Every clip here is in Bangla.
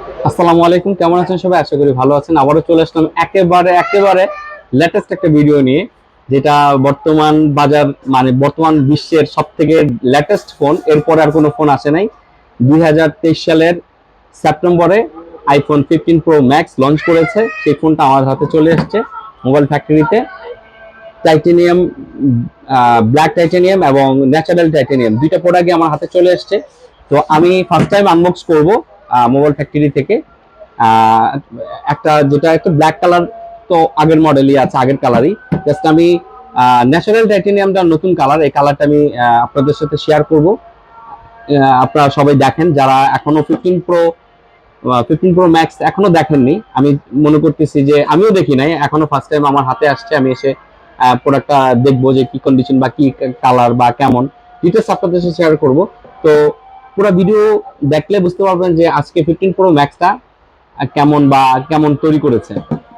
আসসালামু আলাইকুম, কেমন আছেন সবাই? আশা করি ভালো আছেন। আবারও চলে আসলাম একেবারে লেটেস্ট একটা ভিডিও নিয়ে, যেটা বর্তমান বাজার মানে বর্তমান বিশ্বের সব থেকে লেটেস্ট ফোন। এরপরে আর কোনো ফোন আসে নাই। 2023 সালের সেপ্টেম্বরে আইফোন 15 প্রো ম্যাক্স লঞ্চ করেছে। সেই ফোনটা আমার হাতে চলে এসেছে মোবাইল ফ্যাক্টরিতে। টাইটেনিয়াম, ব্ল্যাক টাইটেনিয়াম এবং ন্যাচারাল টাইটেনিয়াম দুইটা প্রোডাক্টই আমার হাতে চলে এসেছে। তো আমি ফার্স্ট টাইম আনবক্স করব মোবাইল ফ্যাক্টরি থেকে। আহ, যেটা একটা ব্ল্যাক কালার, তো আগের মডেলই আছে, আগের কালারই। জাস্ট আমি ন্যাচারাল টাইটেনিয়ামটা নতুন কালার, এই কালারটা আমি আপনাদের সাথে শেয়ার করব। আপনারা সবাই দেখেন, যারা এখনো 15 প্রো ম্যাক্স এখনো দেখেননি। আমি মনে করতেছি যে আমিও দেখি নাই, এখনো ফার্স্ট টাইম আমার হাতে আসছে। আমি এসে প্রোডাক্টটা দেখবো যে কি কন্ডিশন বা কি কালার বা কেমন, ডিটেলস আপনাদের সাথে শেয়ার করব। তো পুরো ভিডিও দেখলে বুঝতে পারবেন যে আজকে 15 প্রো ম্যাক্সটা কেমন তৈরি করেছে।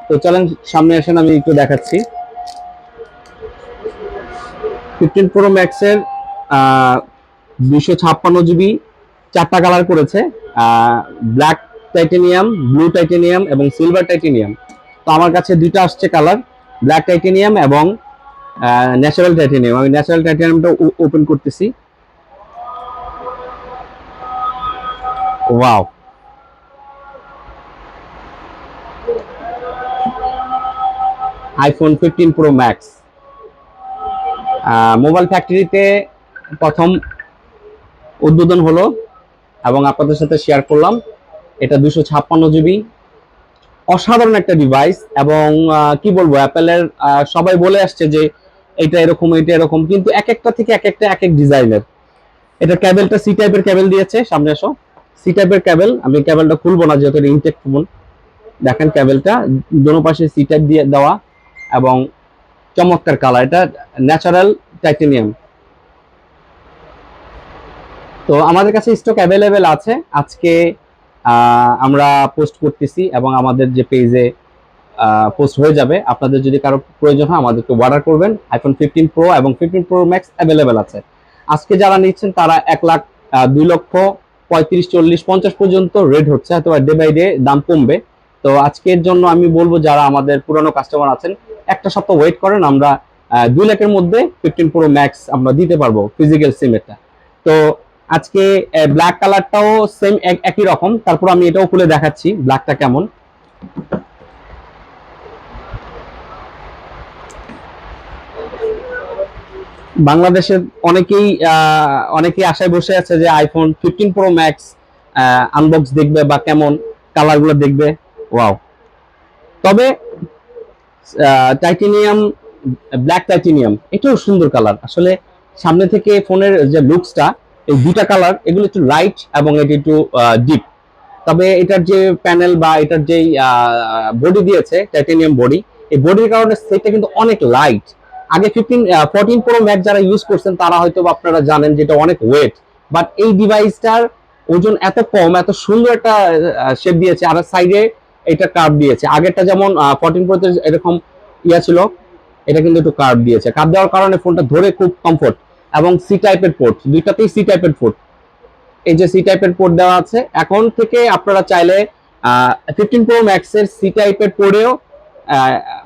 তো চলেন সামনে আসেন, আমি একটু দেখাচ্ছি। 15 প্রো ম্যাক্সের 256 জিবি, 4টা কালার করেছে। ব্ল্যাক টাইটেনিয়াম, ব্লু টাইটেনিয়াম এবং সিলভার টাইটেনিয়াম। তো আমার কাছে দুইটা আসছে কালার, ব্ল্যাক টাইটেনিয়াম এবং ন্যাচারাল টাইটেনিয়াম। আমি ন্যাচারাল টাইটেনিয়ামটা ওপেন করতেছি। Wow, iPhone 15 pro max mobile ফ্যাক্টরিতে প্রথম উদ্বোধন হলো এবং আপনাদের সাথে শেয়ার করলাম। এটা 256 জিবি, অসাধারণ একটা ডিভাইস। এবং কি বলবো, অ্যাপেলের সবাই বলে আসছে যে এটা এরকম, এটা এরকম, কিন্তু এক একটা থেকে এক একটা এক এক ডিজাইনের। এটা ক্যাবেলটা সি টাইপের ক্যাবেল দিয়েছে। সামনে আসো, সি টাইপের ক্যাবেল। আমি ক্যাবেলটা খুলবো না যেহেতু এটা ইনটেক ফোন। দেখেন ক্যাবেলটা দোনো পাশে সি টাইপ দিয়ে দেওয়া এবং চমৎকার কালার। এটা ন্যাচারাল টাইটেনিয়াম। তো আমাদের কাছে স্টক অ্যাভেলেবেল আছে। আজকে আমরা পোস্ট করতেছি এবং আমাদের যে পেজে পোস্ট হয়ে যাবে। আপনাদের যদি কারো প্রয়োজন হয় আমাদেরকে অর্ডার করবেন। আইফোন 15 প্রো এবং 15 প্রো ম্যাক্স অ্যাভেলেবেল আছে। আজকে যারা নিচ্ছেন তারা 1 লাখ, 2 লক্ষ 35, 40, 50 পর্যন্ত রেট হচ্ছে, হয়তো ডে বাই ডে দাম কমবে। তো আজকের জন্য আমি বলবো, যারা আমাদের পুরনো কাস্টমার আছেন, একটা সপ্তাহ ওয়েট করেন। আমরা 2 লাখের মধ্যে 15 প্রো ম্যাক্স আমরা দিতে পারবো, ফিজিক্যাল সিমেরটা। তো আজকে ব্ল্যাক কালারটাও সেম একই রকম। তারপর আমি এটাও খুলে দেখাচ্ছি ব্ল্যাকটা কেমন। বাংলাদেশের অনেকেই আশায় বসে আছে যে আইফোন 15 প্রো ম্যাক্স আনবক্স দেখবে বা কেমন কালারগুলো দেখবে। ওয়াও! তবে টাইটেনিয়াম, ব্ল্যাক টাইটেনিয়াম এটাও সুন্দর কালার আসলে। সামনে থেকে ফোনের যে লুকসটা, এই দুটা কালার এগুলো একটু লাইট এবং এটা একটু ডিপ। তবে এটার যে প্যানেল বা এটার যে বডি দিয়েছে, টাইটেনিয়াম বডি, এই বডির কারণে সেটটা কিন্তু অনেক লাইট। আগে 14 প্রো ম্যাক্স যারা ইউজ করছেন তারা হয়তো আপনারা জানেন যেটা অনেক ওয়েট। বাট এই ডিভাইসটার ওজন এত কম, এত সুন্দর একটা শেপ দিয়েছে। আর সাইডে এটা কার্ভ দিয়েছে। আগেরটা যেমন 14 প্রোতে এরকম ছিল, এটা কিন্তু একটু কার্ভ দিয়েছে। কার্ভ দেওয়ার কারণে ফোনটা ধরে খুব কমফোর্ট। এবং সি টাইপের পোর্ট, দুইটাতেই সি টাইপের পোর্ট। এই যে সি টাইপের পোর্ট দেওয়া আছে। এখন থেকে আপনারা চাইলে 15 প্রো ম্যাক্স এর সি টাইপের পোর্টেও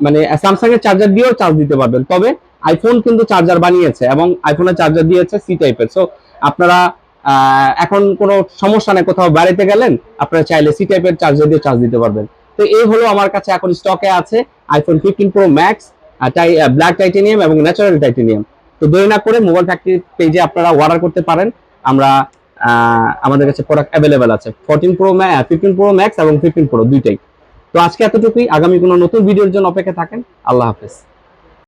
মানে স্যামসাং এর চার্জার দিয়েও চার্জ দিতে পারবেন। তবে আইফোন কিন্তু চার্জার বানিয়েছে এবং আইফোনের চার্জার দিয়েছে সি টাইপের। সো আপনারা এখন কোনো সমস্যা নেই, কোথাও বেড়াতে গেলেন আপনারা চাইলে সি টাইপের চার্জার দিয়ে চার্জ দিতে পারবেন। তো এই হলো আমার কাছে এখন স্টকে আছে iPhone 15 pro max, black titanium এবং ন্যাচারাল টাইটেনিয়াম। তো দেরি না করে মোবাইল ফ্যাক্টরি পেজে আপনারা অর্ডার করতে পারেন। আমরা আমাদের কাছে প্রোডাক্ট অ্যাভেলেবেল আছে 15 প্রো ম্যাক্স এবং 15 প্রো দুইটাই। তো আজকে এতটুকুই। আগামী কোনো নতুন ভিডিওর জন্য অপেক্ষা থাকেন। আল্লাহ হাফেজ।